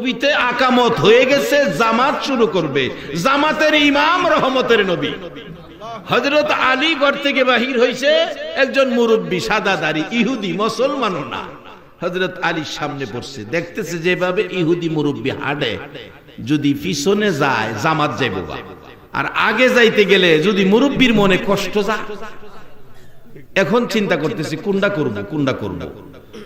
নবীতে আকামত হয়ে গেছে, জামাত শুরু করবে। জামাতের ইমাম রহমতের নবী হযরত আলী ঘর থেকে বাহির হইছে, একজন মুরব্বী সাদা দাড়ি ইহুদি, মুসলমানও না। হযরত আলীর সামনে পড়ছে, দেখতেছে যেভাবে ইহুদি মুরব্বী হাঁটে, যদি পিছনে যায় জামাত যাইবো, আর আগে যাইতে গেলে যদি মুরব্বীর মনে কষ্ট যায়। এখন চিন্তা করতেছে কোনটা করব।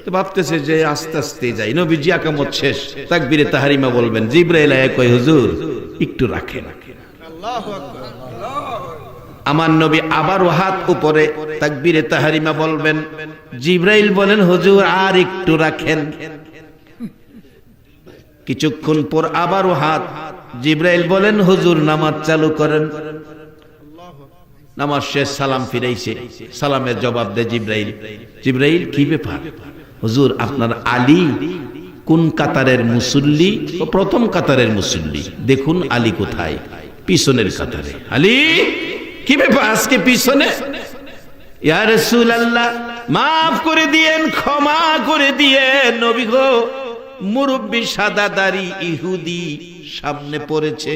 তো ভাবতেছে যে আস্তে আস্তে যাই। নবীজি আকামত শেষ, তাকবীরে তাহরিমা বলবেন, জিবরাইল আয়া কয় হুজুর একটু রাখেন। আল্লাহু আকবার। আমার নবী আবারও হাত উপরে, তাকবীরে তাহরিমা বলবেন, জিবরাইল বলেন হুজুর আর একটু রাখেন। কিছুক্ষণ পর আবারও হাত, জিবরাইল বলেন হুজুর নামাজ চালু করেন। নামাজ শেষ, সালাম ফিরাইছে, সালামের জবাব দেয় জিবরাইল। জিবরাইল কি ব্যাপার? হুজুর আপনার আলী কোন কাতারের মুসল্লি? প্রথম কাতারের মুসল্লি। দেখুন আলী কোথায়? পিছনের কাতারে। আলী কি ব্যাপার আজকে পিছনে? ইয়া রাসূলুল্লাহ মাফ করে দিয়েন, ক্ষমা করে দিয়েন নবী গো, মুরব্বী সাদা দাড়ি ইহুদি সামনে পড়েছে,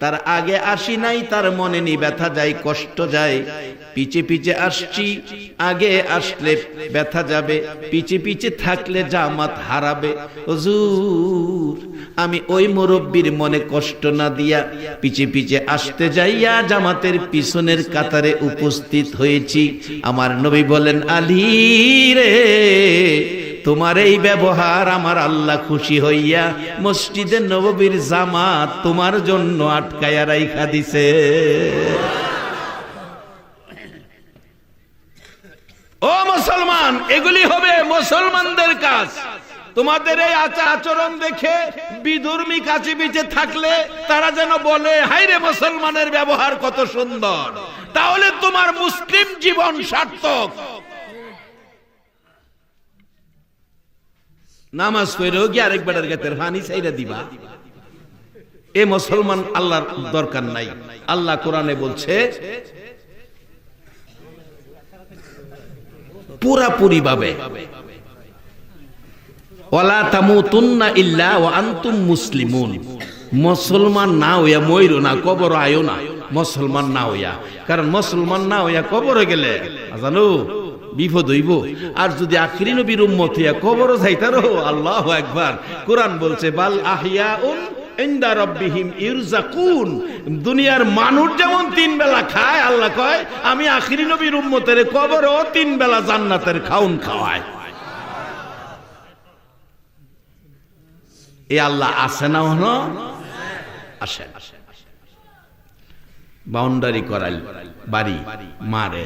তার আগে আসি নাই, তার মনে নি ব্যথা যায়, কষ্ট যায়। পিছে পিছে আসছি, আগে আসলে ব্যথা যাবে, পিছে পিছে থাকলে জামাত হারাবে। হুজুর আমি ওই মুরব্বীর মনে কষ্ট না দিয়া পিছে পিছে আসতে যাইয়া জামাতের পিছনের কাতারে উপস্থিত হয়েছি। আমার নবী বলেন, আলী রে তোমার এই ব্যবহার আমার আল্লাহ খুশি হইয়া মসজিদে নববীর জামাত তোমার জন্য আটকায়া রাইখা দিছে। ও মুসলমান, এগুলি হবে মুসলমানদের কাজ। তোমাদের এই আচরণ দেখে বিধর্মী কাছে পিছে থাকলে তারা যেন বলে, হায় রে মুসলমানের ব্যবহার কত সুন্দর, তাহলে তোমার মুসলিম জীবন সার্থক। নামাজ পড়েও কি আরেকবার গাতের পানি চাইরা দিবা? এ মুসলমান আল্লাহর দরকার নাই। আল্লাহ কোরআনে বলছে পুরাপুরি ভাবে, ওয়ালা তামুতুন্না ইল্লা ওয়া আনতুম মুসলিমুন। মুসলমান না হইয়া মইরো না, কবর আয়ো না মুসলমান না হইয়া। কারণ মুসলমান না হইয়া কবরে গেলে জানো বিপদ হইব। আর যদি আখিরি নবীর উম্মত হইয়া কবরও যাইতারো, আল্লাহু আকবার। কোরআন বলছে বাল আহইয়াউন ইনদা রাব্বিহিম ইরযাকুন। দুনিয়ার মানুষ যেমন তিন বেলা খায়, আল্লাহ কয় আমি আখিরি নবীর উম্মতের কবরও তিন বেলা জান্নাতের খাউন খাওয়ায়। এই আল্লাহ আছে না? হলো আসে। বাউন্ডারি করাল বাড়ি মারে,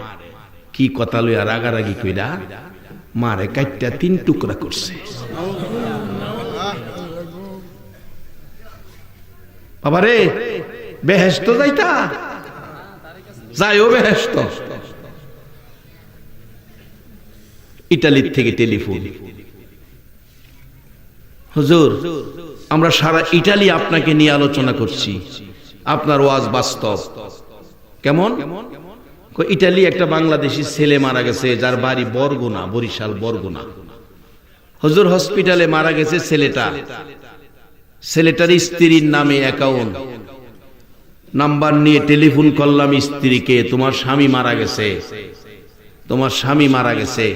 কি কথা লইয়া রাগারাগি কইরা মারে কাইটা তিন টুকরা করছে। বাবারে বেহেশত যাইতা, যাইও বেহেশত। ইটালির থেকে টেলিফোন, হুজুর আমরা সারা ইটালি আপনাকে নিয়ে আলোচনা করছি, আপনার ওয়াজ বাস্তব। কেমন? ইটালি একটা বাংলাদেশি ছেলে মারা গেছে, যার বাড়ি বরগুনা, বরিশাল বরগুনা। হুজুর হসপিটালে মারা গেছে ছেলেটার স্ত্রীর নামে অ্যাকাউন্ট নাম্বার নিয়ে টেলিফোন করলাম স্ত্রীকে, তোমার স্বামী মারা গেছে,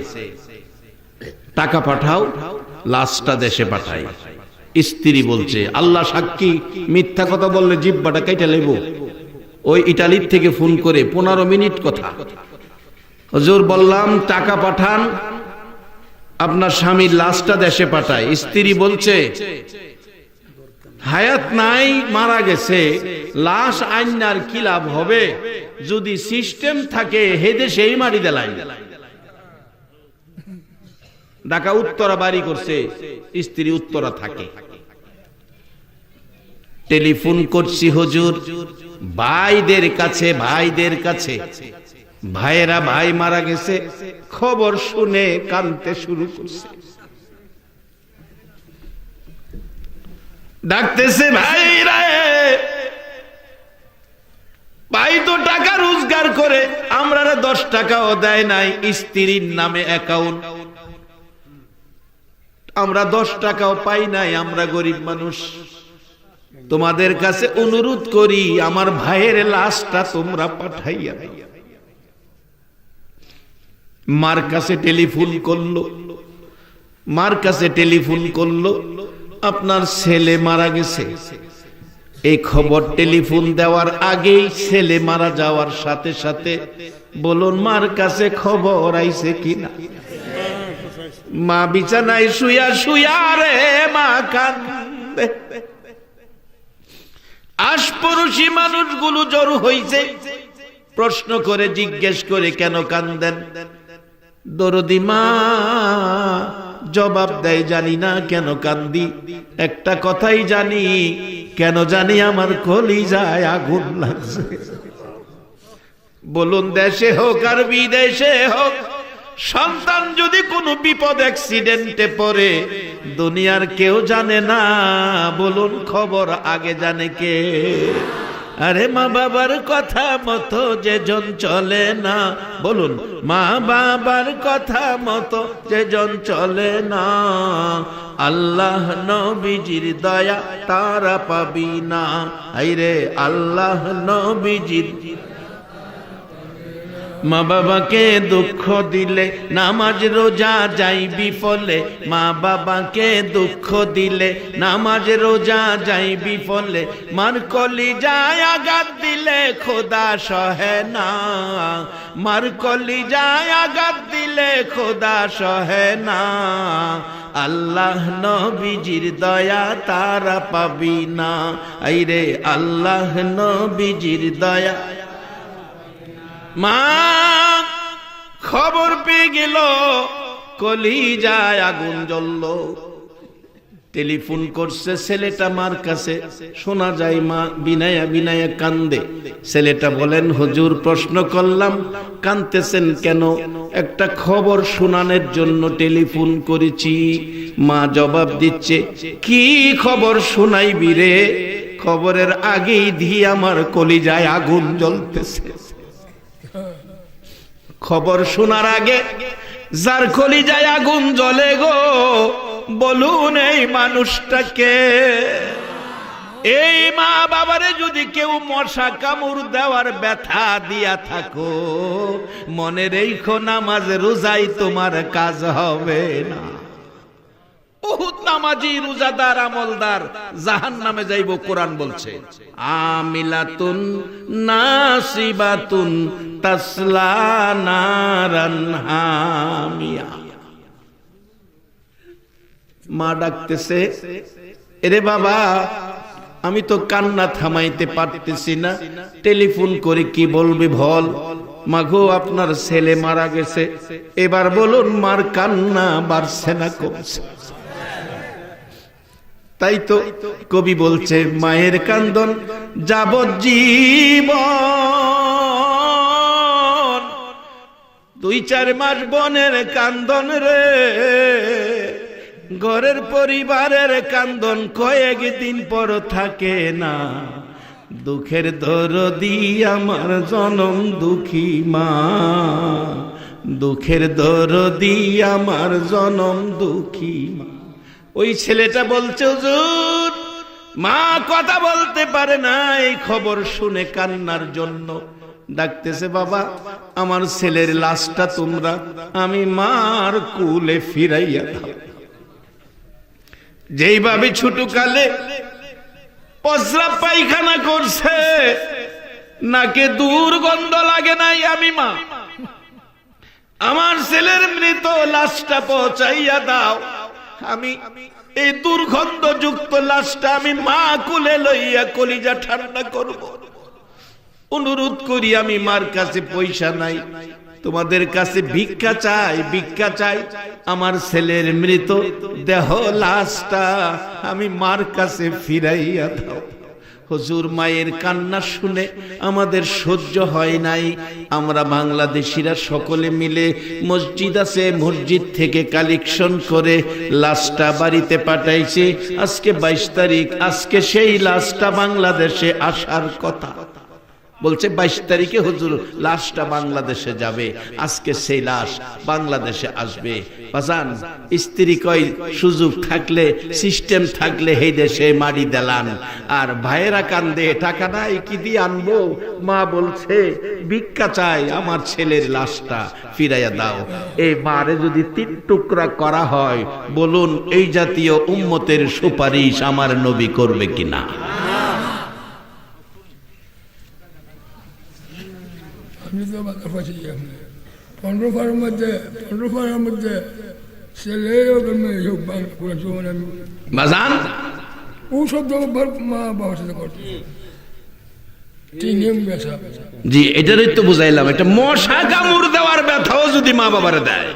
টাকা পাঠাও, লাশটা দেশে পাঠাই। স্ত্রী বলছে, আল্লাহ সাক্ষী মিথ্যা কথা বললে জিহ্বাটা কেটে লেব। ওই ইটালির থেকে ফোন করে 15 মিনিট কথা। হুজুর বললাম টাকা পাঠান, আপনার স্বামীর লাশটা দেশে পাঠায়। স্ত্রী বলছে হায়াত নাই, মারা গেছে, লাশ আইনার কি লাভ হবে? যদি সিস্টেম থাকে হেদে সেই মারি দেলাই। ঢাকা উত্তরা বাড়ি করছে, স্ত্রী উত্তরা থাকে। টেলিফোন করছি হুজুর ভাইদের কাছে, ভাইয়েরা ভাই মারা গেছে, খবর শুনে কাঁদতে শুরু করছে। ডাকতেছে, ভাইরা ভাই তো টাকা রোজগার করে, আমরা 10 টাকাও দেয় নাই, স্ত্রীর নামে অ্যাকাউন্ট, আমরা 10 টাকাও পাই নাই, আমরা গরিব মানুষ। তোমাদের কাছে অনুরোধ করি আমার ভাইয়ের লাশটা তোমরা পাঠাইয়া। মার কাছে টেলিফোন করলো, মার কাছে টেলিফোন করলো, আপনার ছেলে মারা গেছে। এই খবর টেলিফোন দেওয়ার আগেই ছেলে মারা যাওয়ার সাথে সাথে বলুন মার কাছে খবর আইছে কিনা? মা বিছানায় শুয়া শুয়া রে মা কান্দে। আশপড়শি মানুষগুলো জড়ো হইছে, প্রশ্ন করে জিজ্ঞেস করে কেন কান্দেন? দরদি মা জবাব দেয় জানি না কেন কান্দি, একটা কথাই জানি, কেন জানি আমার কলিজায় আগুন লাগছে। বলুন দেশে হোক আর বিদেশে হোক, সন্তান যদি কোনো বিপদ অ্যাক্সিডেন্টে পড়ে দুনিয়ার কেউ জানে না, বলুন খবর আগে জানে কে? আরে মা বাবার কথা মতো যেজন চলে না, বলুন মা বাবার কথা মতো যেজন চলে না, আল্লাহ নবীজির দয়া তারা পাবি না। আইরে আল্লাহ নবীজির। মা বাবাকে দুঃখ দিলে নামাজ রোজা যাই বিফলে, মা বাবাকে দুঃখ দিলে নামাজ রোজা যাই বিফলে, মার কলিজায় আঘাত দিলে খোদা সহে না, মার কলিজায় আঘাত দিলে খোদা সহে না, আল্লাহ নবীজির দয়া তারা পাবি না। আইরে আল্লাহ নবীজির দয়া। মা খবর পেয়ে গেল, কলিজায় আগুন জ্বলল, টেলিফোন করছে ছেলেটা মার কাছে, শোনা যায় মা বিনায়া বিনায়া কান্দে। ছেলেটা বলেন হুজুর প্রশ্ন করলাম কাঁদতেছেন কেন? একটা খবর শোনানোর জন্য টেলিফোন করেছি। মা জবাব দিচ্ছে কি খবর শোনাইবি রে? খবরের আগেই দিয়ে আমার কলিজায় আগুন জ্বলতেছে। খবর শোনার আগে যার কলিজায় আগুন জ্বলে গো, বলুন এই মানুষটাকে? এই মা বাবারে যদি কেউ মশা কামড় দেওয়ার ব্যথা দিয়া থাকো, মনে রেখো নামাজ রোজাই তোমার কাজ হবে না। বহুত নামাজি রোজাদার আমলদার জাহান্নামে যাইব, কোরআন বলছে আমিলাতুন নাসিবাতুন তাসলা নারান হামিয়া। মা ডাকতেছে, এরে বাবা আমি তো কান্না থামাইতে পারতেছি না, টেলিফোন করে কি বলবি বল। মাগো আপনার ছেলে মারা গেছে, এবার বলুন মার কান্না বাড়ছে না কমছে? তাই তো কবি বলছে মায়ের কান্দন যাবজ্জীবন, 2-4 মাস বনের কান্দন রে, ঘরের পরিবারের কান্দন কয়েকদিন পর থাকে না। দুঃখের দরদি আমার জনম দুঃখী মা, দুঃখের দরদি আমার জনম দুঃখী মা। ওই ছেলেটা বলছে হুজুর মা কথা বলতে পারে না, এই খবর শুনে কান্নার জন্য ডাকতেছে। বাবা আমার ছেলের লাশটা তোমরা আমি মার কুলে ফিরাইয়া দাও। যেইভাবে ছোট কালে প্রস্রাব পায়খানা করছে, নাকে দুর্গন্ধ লাগে নাই, আমি মা আমার ছেলের মৃত লাশটা পৌঁছাইয়া দাও। আমি এই দুর্গন্ধযুক্ত লাশটা আমি মা কুলে লইয়া কলিজা ঠান্ডা করব। অনুরোধ করি, আমি মার কাছে পয়সা নাই, তোমাদের কাছে ভিক্ষা চাই, ভিক্ষা চাই। আমার ছেলের মৃত দেহ লাশটা আমি মার কাছে ফিরাইয়া দাও। হুজুর মায়ের কান্না শুনে আমাদের সহ্য হয় নাই। আমরা বাংলাদেশিরা সকলে মিলে মসজিদ আছে, মসজিদ থেকে কালেকশন করে লাশটা বাড়িতে পাঠাইছি। আজকে 22 তারিখ, আজকে সেই লাশটা বাংলাদেশে আসার কথা। বলছে 22 তারিখে হুজুর লাশটা বাংলাদেশে যাবে, আজকে সেই লাশ বাংলাদেশে আসবে। বাজান স্ত্রী কই সুযোগ থাকলে, সিস্টেম থাকলে এই দেশে মারি দেলান। আর ভাইয়েরা কান্দে টাকা নাই, কি দিয়ে আনবো? মা বলছে ভিক্ষা চাই, আমার ছেলের লাশটা ফিরাইয়া দাও। এই মারে যদি 3 টুকরা করা হয়, বলুন এই জাতীয় উম্মতের সুপারিশ আমার নবী করবে কিনা? আমি তো বাধা পাচ্ছি 15 ফারের মধ্যে ছেলে মেয়ে হোক বাংলা বাজান ও সব মা বাবার সাথে করতে জি, এটারই তো বুঝাইলাম। এটা মশা কামড় দেওয়ার ব্যথাও যদি মা বাবারে দেয়,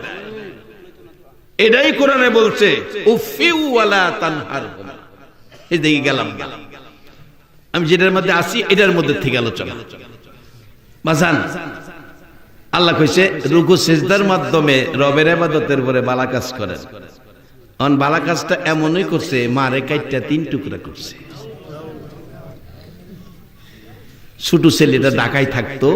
এটাই কোরআনে বলছে উফিউ ওয়ালা তানহারহুম। এই দিকে গেলাম, আমি যেটার মধ্যে আসি এটার মধ্যে থেকে আলোচনা। বাজান আল্লাহ কইছে রুকু সিজদার মাধ্যমে রবের ইবাদতের পরে ভালো কাজ করেন। অন ভালো কাজটা এমনই করছে, মারে কাইটটা 3 টুকরা করছে। ছোট ছেলেটা ঢাকায় থাকতো,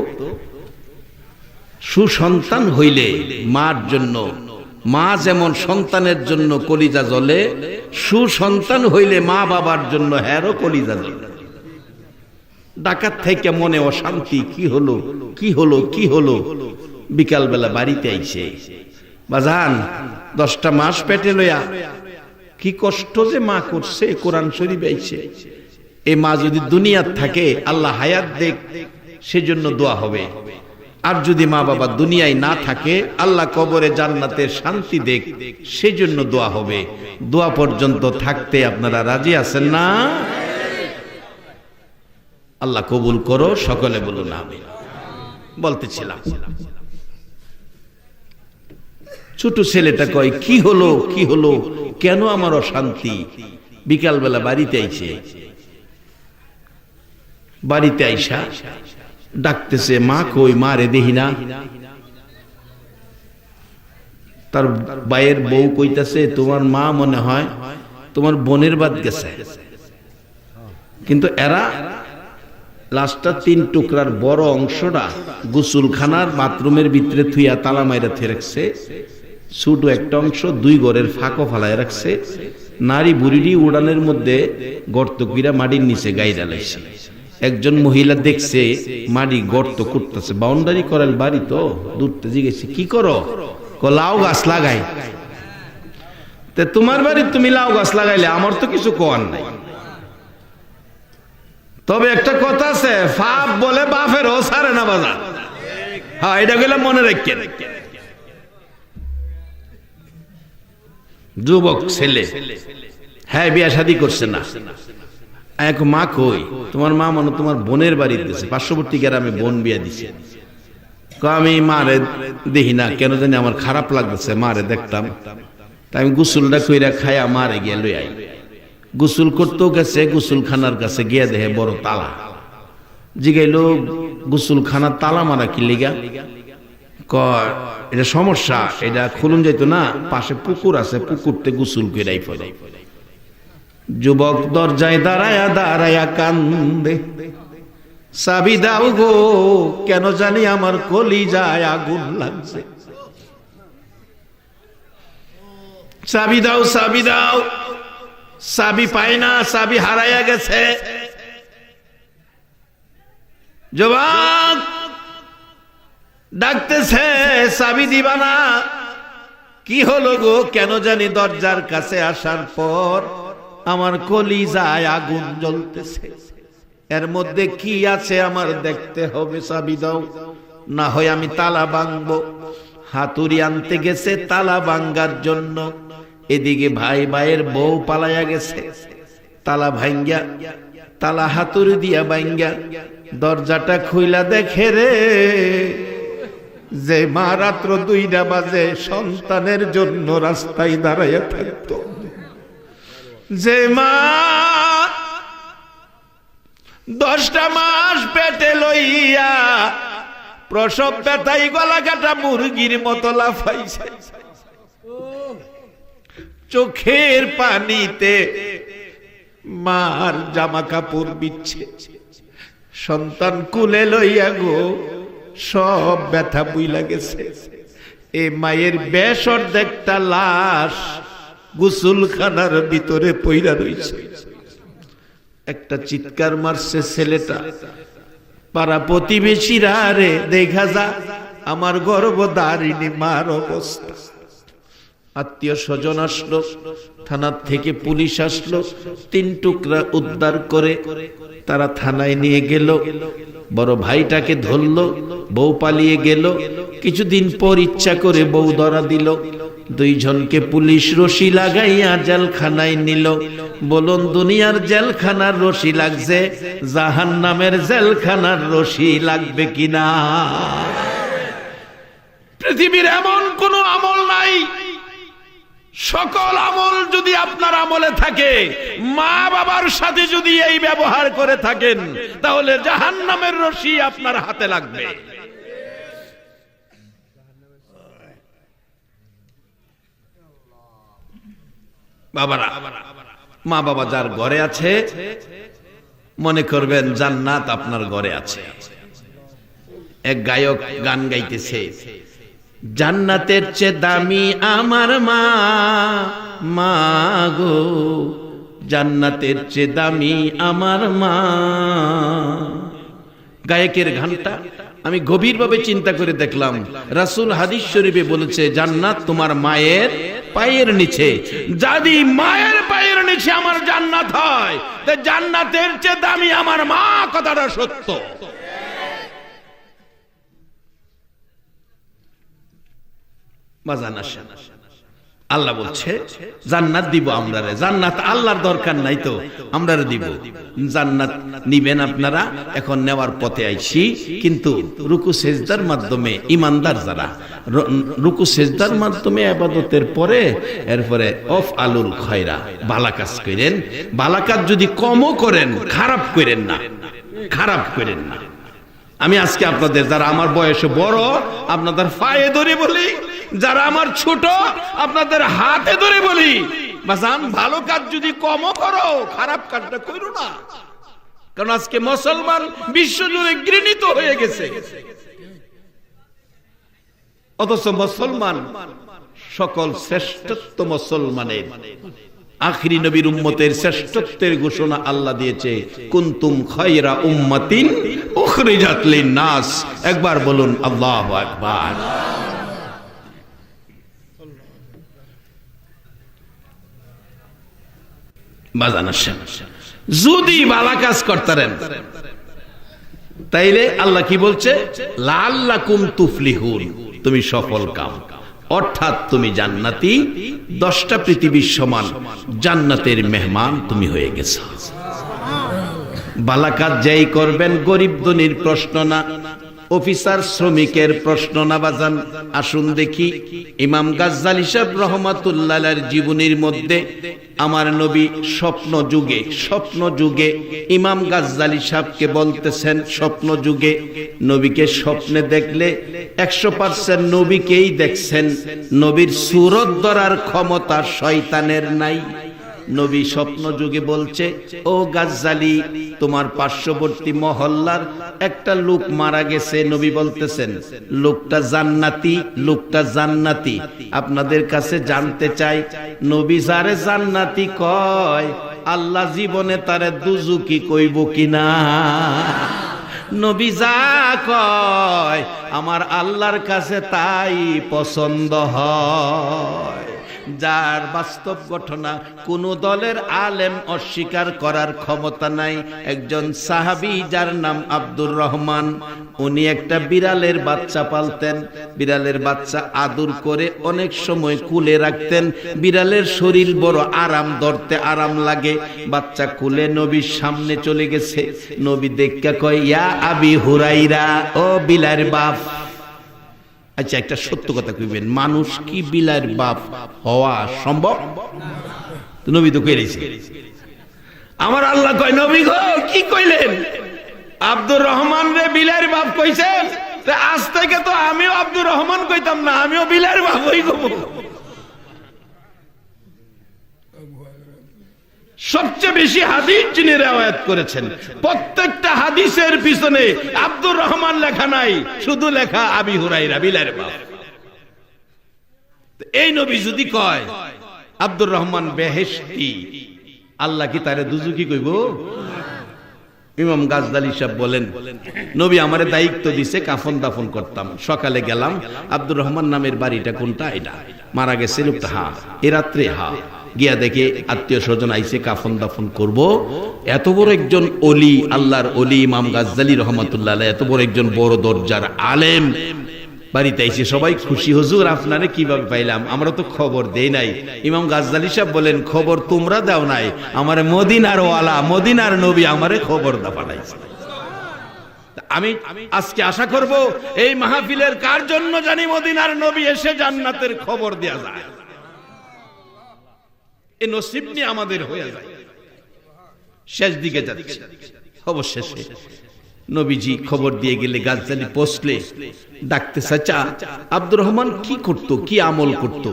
সুসন্তান হইলে মার জন্য, মা যেমন সন্তানের জন্য কলিজা জ্বলে, সুসন্তান হইলে মা বাবার জন্য হেরো কলিজা জ্বলে। ডাকাত থেকে মনে অশান্তি, কি হলো কি হলো কি হলো, বিকাল বেলা বাড়িতে আইছে। বাজান 10টা মাস পেটে লইয়া কি কষ্ট যে মা করছে, কোরআন শরীফ আইছে। এই মা যদি দুনিয়ার থাকে, আল্লাহ হায়াত দেখ, সেজন্য দোয়া হবে। আর যদি মা বাবা দুনিয়ায় না থাকে, আল্লাহ কবরে জান্নাতের শান্তি দেখ, সেজন্য দোয়া হবে। দোয়া পর্যন্ত থাকতে আপনারা রাজি আছেন না? আল্লাহ কবুল করো, সকলে বলুন আমিন। বলতেছিলাম ছোট ছেলেটা কয় কি হলো কি হলো, কেন আমার অশান্তি? বিকাল বেলা বাড়িতে আইছে, বাড়িতে আইসা ডাকতেছে মা কই, মা রে দেখি না। তার ভাইয়ের বউ কইতাছে তোমার মা মনে হয় তোমার বোনের বাদ গেছে। কিন্তু এরা লাশটা 3 টুকরার বড় অংশটা গোসলখানার বাথরুমের ভিতরে থুইয়া তালা মাইরা থুয়ে রাখছে। ছোট একটা অংশ 2 ঘরের ফাঁকো ফালায় রাখছে। নারী বুড়িটি উড়ানের মধ্যে গর্ত কইরা মাটির নিচে গাইরা লাইছে। একজন মহিলা দেখছে মাটি গর্ত করতেছে, বাউন্ডারি করার বাড়ি তো, দূরতে জিজ্ঞেস কি করো? লাউ গাছ লাগাই। তে তোমার বাড়ি তুমি লাউ গাছ লাগাইলে, আমার তো কিছু কোয়ার নাই। তবে একটা কথা আছে, ফাপ বলে বাপের ও সারে না বাজার। হ্যাঁ, এটা গেলে মনে রাখেন। যুবক ছেলে, হ্যাঁ বিয়া শাদী করছে না। এক মা কই, তোমার মা মনে তোমার বোনের বাড়ি দিয়েছে, পার্শ্ববর্তী গ্রামে বোন বিয়া দিছে। আমি মারে দেখি না, কেন জানি আমার খারাপ লাগতেছে, মারে দেখতাম। তাই আমি গোসলটা কইরা খাইয়া মারে গিয়ে লই আই। গোসল করতেও গেছে, গোসলখানার কাছে গিয়ে দেখে বড় তালা। জিগাইলো গোসলখানার তালা মারা কি লিগা? কয় এটা সমস্যা, এটা খুলুন যাইতো না, পাশে পুকুর আছে, পুকুরতে গোসল কইরাই পড়ে। যুবক দরজায় দাঁড়ায়া দাঁড়ায়া কান্দে, চাবি দাও গো, কেন জানি আমার কলিজায় আগুন লাগছে। চাবি দাও চাবি দাও, চাবি পায় না, চাবি হারাইয়া গেছে। যুবক ডাকতেছে চাবি দিবা না? কি হলো গো? কেন জানি দরজার কাছে আসার পর আমার কলিজায় আগুন জ্বলতেছে। এর মধ্যে কি আছে আমার দেখতে হবে, চাবি দাও, না হয় আমি তালা ভাঙবো। হাতুড়ি আনতে গেছে তালা ভাঙ্গার জন্য। এদিকে ভাইয়ের বউ পালাইয়া গেছে। তালা ভাঙ্গা, তালা হাতুড়ি দিয়া ভাঙ্গা দরজাটা খুইলা দেখে রে, যে মা রাত্র 2টা বাজে সন্তানের জন্য রাস্তায় দাঁড়াইয়া থাকতো, যে মা 10টা মাস পেটে লইয়া প্রসব ব্যথাই গলা কাটা মুরগির মতো লাফাইছে, চোখের পানিতে মার জামা কাপড় বিচ্ছে, সন্তান কুলে লইয়া গো সব ব্যথা বুইলা গেছে। এ মায়ের বেশ অর্ধেকটা লাশ গোসলখানার ভিতরে পইরা রইছে। একটা চিৎকার মারছে ছেলেটা, পাড়া প্রতিবেশীরা রে দেখা যা আমার গর্ভধারিণী মার অবস্থা। আত্মীয় স্বজন আসলো, থানার থেকে পুলিশ আসলো, 3 টুকরা উদ্ধার করে তারা থানায় নিয়ে গেল। বড় ভাইটাকে ধরলো, বউ পালিয়ে গেল। কিছুদিন পর ইচ্ছা করে বউ ধরা দিল। 2 জনকে পুলিশ রশি লাগাইয়া জেলখানায় নিল। বলুন দুনিয়ার জেলখানার রশি লাগছে, জাহান্নামের জেলখানার রশি লাগবে কিনা? পৃথিবীর এমন কোন আমল নাই, সকল আমল যদি আপনার আমলে থাকে, মা বাবার সাথে যদি এই ব্যবহার করে থাকেন, তাহলে জাহান্নামের রশি আপনার হাতে লাগবে। বাবারা, মা বাবা যার ঘরে আছে মনে করবেন জান্নাত আপনার ঘরে আছে। এক গায়ক গান গাইতেছে, জান্নাতের চেয়ে দামি আমার মা, মা গো জান্নাতের চেয়ে দামি আমার মা। গায়কের গানটা আমি গভীরভাবে চিন্তা করে দেখলাম, রাসূল হাদিস শরীফে বলেছে জান্নাত তোমার মায়ের পায়ের নিচে। যদি মায়ের পায়ের নিচে আমার জান্নাত হয়, তা জান্নাতের চেয়ে দামি আমার মা, কথাটা সত্য। আল্লাহ বলছে জান্নাত দিব আমরারে। জান্নাত আল্লাহর দরকার নাই তো আমরারে দিব। জান্নাত নিবেন আপনারা, এখন নেওয়ার পথে আইছি। কিন্তু রুকু সেজদার মাধ্যমে ইমানদার যারা রুকু সেজদার মাধ্যমে ইবাদতের পরে এরপরে অফ আলুল খয়রা, ভালো কাজ করেন। ভালো কাজ যদি কমও করেন, খারাপ করেন না, খারাপ করেন না। আমি আজকে আপনাদের যারা আমার বয়সে বড় আপনাদের পায়ে ধরে বলি, যারা আমার ছোট আপনাদের হাতে ধরে বলি, বাজান ভালো কাজ যদি কমও করো, খারাপ কাজটা করো না। কারণ আজকে মুসলমান বিশ্বজুড়ে ঘৃণিত হয়ে গেছে, অথচ মুসলমান সকল শ্রেষ্ঠত্ব মুসলমানের। আখিরি নবীর উম্মতের শ্রেষ্ঠত্বের ঘোষণা আল্লাহ দিয়েছে, কুনতুম খায়রা উম্মাতিন উখরিজাত লিন-নাস। একবার বলুন আল্লাহু আকবার। যদি ভালো কাজ করতেন তাইলে আল্লাহ কি বলছে, লাআল্লাকুম তুফলিহুন, তুমি সফল কাম, অর্থাৎ তুমি জান্নাতি, 10টা পৃথিবীর সমান জান্নাতের মেহমান তুমি হয়ে গেছো। ভালো কাজ যেই করবেন, গরিব ধনীর প্রশ্ন না, অফিসার শ্রমিকের প্রশ্ন না বাজান। আসুন দেখি ইমাম গাজ্জালী সাহেব রহমাতুল্লাহ আলাইহির জীবনীর মধ্যে আমার নবী স্বপ্ন যুগে ইমাম গাজ্জালী সাহেবকে বলতেছেন, স্বপ্ন যুগে নবীকে স্বপ্নে দেখলে 100% নবীকেই দেখছেন, নবীর সূরত ধরার ক্ষমতা শয়তানের নাই। নবী স্বপ্ন যুগে বলছে, ও গাজ্জালী তোমার পার্শ্ববর্তী মহল্লার একটা লোক মারা গেছে। নবী বলতেছেন লোকটা জান্নাতি, আপনাদের কাছে জানতে চাই নবী যারে জান্নাতি কয়, আল্লাহ জীবনে তারে দুজুকি কইব কিনা? নবী যা কয় আমার আল্লাহর কাছে তাই পছন্দ হয়। যার বাস্তব ঘটনা কোন দলের আলেম অস্বীকার করার ক্ষমতা নাই। একজন সাহাবী যার নাম আব্দুর রহমান, উনি একটা বিড়ালের বাচ্চা পালতেন। বিড়ালের বাচ্চা আদর করে অনেক সময় কুলে রাখতেন। বিড়ালের শরীর বড় আরাম, ধরতে আরাম লাগে। বাচ্চা কুলে নবীর সামনে চলে গেছে। নবী দেখা কয়, ইয়া আবি হুরাইরা, ও বিলার বাপ। আচ্ছা একটা সত্য কথা কইবেন, মানুষ কি বিলার বাপ হওয়া সম্ভব? নবী তো কইলেছে। আমার আল্লাহ কয়, নবী গো কি কইলেন? আব্দুর রহমান রে বিলার বাপ কইছেন, আজ থেকে তো আমিও আব্দুর রহমান কইতাম না, আমিও বিলার বাপ হই গো। সবচেয়ে বেশি হাদিস যিনি রিওয়ায়াত করেছেন, প্রত্যেকটা হাদিসের পিছনে আব্দুর রহমান লেখা নাই, শুধু লেখা আবি হুরায়রা বিলার বাপ। এই নবী যদি কয় আব্দুর রহমান বেহেশতি, আল্লাহ কি তারে দুজকি কইব? ইমাম গাজদালি সাহেব বলেন, নবী আমারে দায়িত্ব দিছে কাফন দাফন করতাম, সকালে গেলাম আব্দুর রহমান নামের বাড়িটা কোনটা, এটা মারা গেছে লোকটা, হ্যাঁ এ রাত্রে, হ্যাঁ গিয়া দেখে আত্মীয় স্বজন আইছে কাফন দাফন করব। এত বড় একজন অলি, আল্লাহর অলি ইমাম গাজদালি রহমাতুল্লাহ আলাইহি, এত বড় একজন বড় দরজার আলেম বাড়িতে আইছে, সবাই খুশি, হুজুর আপনারে কিভাবে পাইলাম, আমরা তো খবর দেই নাই। ইমাম গাজদালি সাহেব বলেন, খবর তোমরা দাও নাই, আমারে মদিনার ওয়ালা মদিনার নবী আমারে খবর দা পাঠাইছে। আমি আজকে আশা করব এই মাহফিলের কার জন্য জানি মদিনার নবী এসে জান্নাতের খবর দেয়া যায়, এই নসিব নিয়ে আমাদের হয়ে যায়। শেষ দিকে যাচ্ছে, অবশেষে নবীজি খবর দিয়ে গেলে গাজদালি পৌঁছলে ডাকতে চাচা আব্দুর রহমান কি করত, কি আমল করত?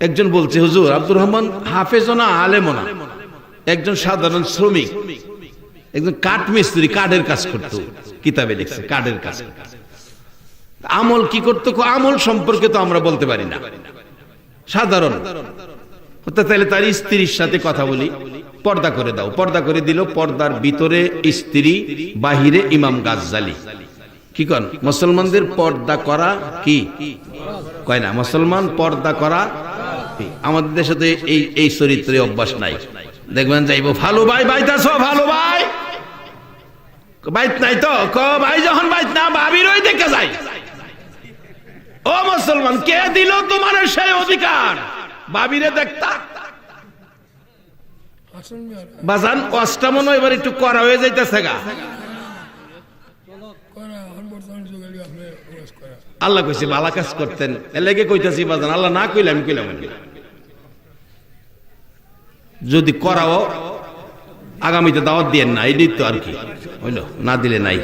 একজন বলছে, হুজুর আব্দুর রহমান হাফেজও না আলেমও না, একজন সাধারণ শ্রমিক, একজন কাঠ মিস্ত্রি, কাঠের কাজ করত, কিতাবে লিখছে কাঠের কাজ। আমল কি করত? আমল সম্পর্কে তো আমরা বলতে পারি না, সাধারণ। তাহলে তার স্ত্রীর সাথে কথা বলি, পর্দা করে দাও, পর্দা করে দিল, পর্দার ভিতরে স্ত্রী, বাহিরে ইমাম গাজদালি। কি কন? মুসলমানদের পর্দা করা কি কয় না, মুসলমান পর্দা করা। আমাদের দেশে তো এই চরিত্রে অভ্যাস নাই। দেখবেন যাইবো, ভালো ভাই বাইতাছো, ভালো ভাই বাইত নাই তো, ভাই যখন বাইত না ভাবির ওই দেখে যাই। ও মুসলমান, কে দিল তোমার সেই অধিকার ভাবিরে দেখতা? বাজান অষ্টামন এবার একটু করা হয়ে যাইতেছে গা। আল্লাহ কইছে ভালো কাজ করতেন, এর লেগে কইতাছি বাজান, আল্লাহ না কইলে আমি কইলাম। যদি করাও আগামীতে দাওয়াত দিয়েন না, এই তো আর কি হইল, না দিলে নাই।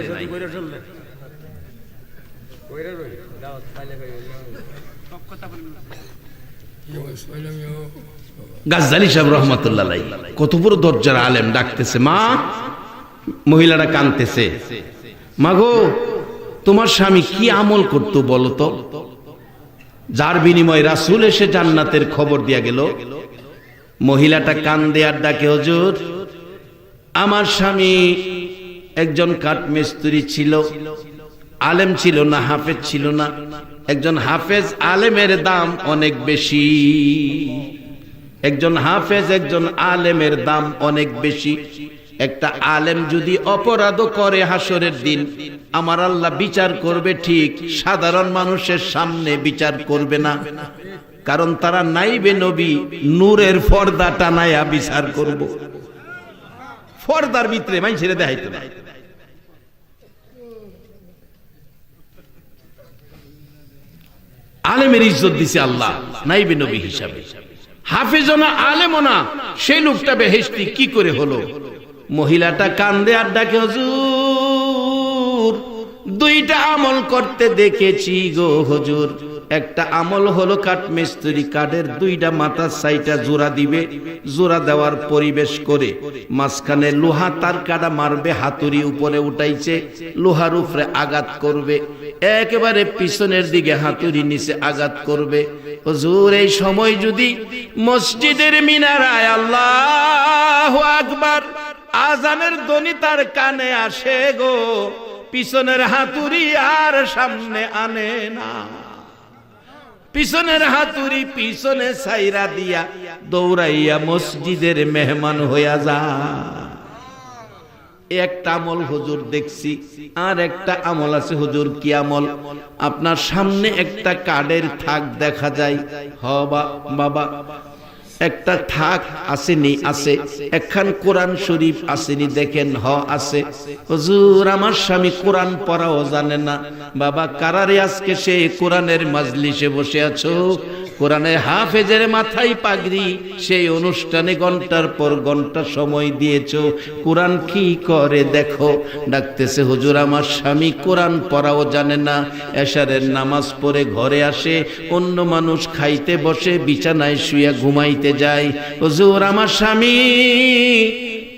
গাজদালি সাহেব রহমাতুল্লাহ আলাইহি কত বড় দরজার আলেম, ডাকতেছে, মা। মহিলারা কাঁদতেছে, মাগো তোমার স্বামী কি আমল করতো বলো তো, যার বিনিময়ে রাসূল এসে জান্নাতের খবর দিয়া গেল। মহিলাটা কান্দে আর ডাকে, হুজুর আমার স্বামী একজন কাঠ মিস্ত্রি ছিল, আলেম ছিল না, হাফেজ ছিল না। একজন হাফেজ আলেমের দাম অনেক বেশি, একজন হাফেজ একজন আলেমের দাম অনেক বেশি। একটা আলেম যদি অপরাধ করে হাসরের দিন আমার আল্লাহ বিচার করবে, ঠিক সাধারণ মানুষের সামনে বিচার করবে না, কারণ তারা নাইবে নবী নূরের পর্দা টানায়া বিচার করব। পর্দার ভিতরে মানুষের দেখাইতে না। আলেমের ইজ্জত দিছে আল্লাহ নাইবে নবী হিসাবে, হাফেজও না আলেমও না, সেই লোকটা বেহেশতি কি করে হলো? মহিলাটা কান্দে আর ডাকে, হুজুর দুইটা আমল করতে দেখেছি গো হুজুর। একটা আমল হলো কাঠ মিস্ত্রি, কাঠের দুইটা মাথা সাইটা জোড়া দিবে, জোড়া দেওয়ার পরিবেশ করে মাঝখানে লোহা তার কাটা মারবে, হাতুড়ি উপরে উঠাইছে, লোহার উপরে আঘাত করবে, একেবারে পিছনের দিকে হাতুড়ি নিচে আঘাত করবে। হুজুর এই সময় যদি মসজিদের মিনারায় আল্লাহু আকবার আজানের ধ্বনি তার কানে আসে গো, পিছনের হাতুড়ি আর সামনে আনে না, পিছনের হাতুড়ি পিছনে ছাইরা দিয়া দৌড়াইয়া মসজিদের মেহমান হইয়া যা। একটা আমল হুজুর দেখছি, আর একটা আমল আছে হুজুর। কি আমল? আপনার সামনে একটা কাঠের থাক দেখা যায়, বাবা একটা থাক আসেনি, আছে একখান কোরআন শরীফ আসেনি, দেখেন আছে। হুজুর আমার স্বামী কোরআন পড়াও জানে না। বাবা কারারে আজকে সে কোরআনের মাজলিসে বসে আছো, কোরআনে হাফেজের মাথায় পাগড়ি, সেই অনুষ্ঠানে ঘন্টার পর ঘন্টা সময় দিয়েছো, কোরআন কি করে দেখো। ডাকতেছে হুজুর আমার স্বামী কোরআন পড়াও জানে না, এশারের নামাজ পড়ে ঘরে আসে, অন্য মানুষ খাইতে বসে বিছানায় শুয়ে ঘুমাইতে যায়। হুজুর আমার স্বামী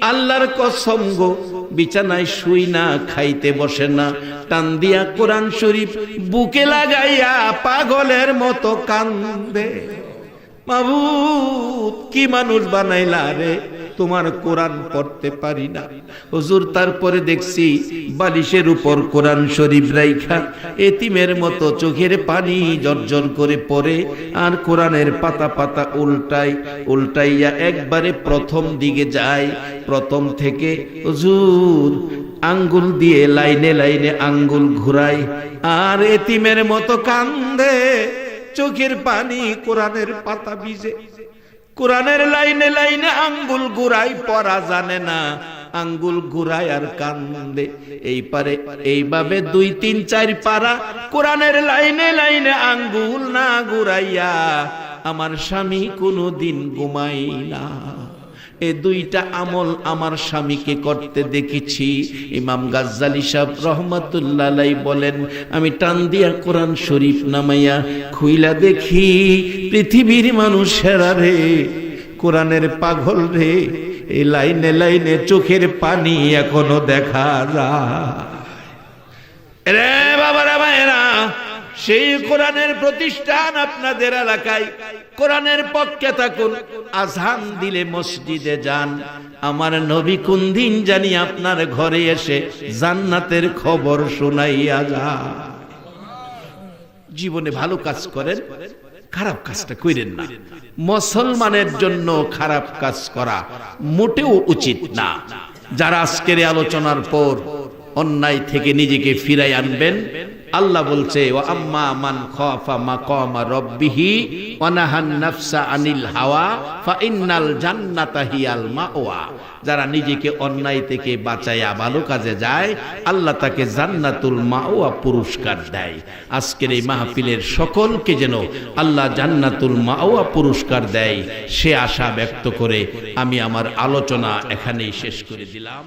আল্লাহর কসম গো বিছানায় শুই না, খাইতে বসে না, টান দিয়া কোরআন শরীফ বুকে লাগাইয়া পাগলের মতো কান্দে। মাবুদ কি মানুষ বানাইলা রে, তোমার কোরআন পড়তে পারি না। হুজুর তারপরে দেখছি বালিশের উপর কোরআন শরীফ রাইখা এতিমের মতো চোখের পানি জর্জর করে পড়ে, আর কোরআনের পাতা পাতা উল্টাইয়া একবারে প্রথম দিকে যায়, প্রথম থেকে হুজুর আঙ্গুল দিয়ে লাইনে লাইনে আঙ্গুল ঘুরায়, আর এতিমের মতো কান্দে, চোখের পানি কোরআনের পাতা ভিজে। কোরআনের লাইনে লাইনে আঙ্গুল ঘুরাই, পড়া জানে না, আঙ্গুল ঘুরায় আর কান্দে। এই পারে এইভাবে 2, 3, 4 পারা কোরআনের লাইনে লাইনে আঙ্গুল না ঘুরাইয়া আমার স্বামী কোনোদিন ঘুমাই না। এই দুইটা আমল আমার স্বামীকে করতে দেখেছি। ইমাম গাজ্জালী সাহেব রহমাতুল্লাহ আলাইহি বলেন, আমি টান দিয়া কোরআন শরীফ নামাইয়া খুইলা দেখি পৃথিবীর মানুষেরা রে, কোরআনের পাগল রে, এই লাইনে লাইনে চোখের পানি এখনো দেখা যায় রে বাবারা ভাইরা। সেই কোরআনের প্রতিষ্ঠান আপনাদের এলাকায়, কোরআনের পক্ষে থাকুন, আজান দিলে মসজিদে যান। আমার নবী কোন দিন জানি আপনার ঘরে এসে জান্নাতের খবর শোনাইয়া যায়। জীবনে ভালো কাজ করেন, খারাপ কাজটা করেন না। মুসলমানের জন্য খারাপ কাজ করা মোটেও উচিত না। যারা আজকের আলোচনার পর অন্যায় থেকে নিজেকে ফিরাই আনবেন, আল্লাহ বলছে ওয়া আম্মা মান খাফা মাকামা রাব্বিহি ওয়া নাহান নাফসা আনিল হাওয়া ফা ইন্নাল জান্নাতা হিয়াল মাওয়া। যারা নিজেকে অন্যায় থেকে বাঁচায়া ভালো কাজে যায়, আল্লাহ তাকে জান্নাতুল মাওয়া পুরস্কার দেয়। আজকের এই মাহফিলের সকলকে যেন আল্লাহ জান্নাতুল মাওয়া পুরস্কার দেয়, সে আশা ব্যক্ত করে আমি আমার আলোচনা এখানেই শেষ করে দিলাম।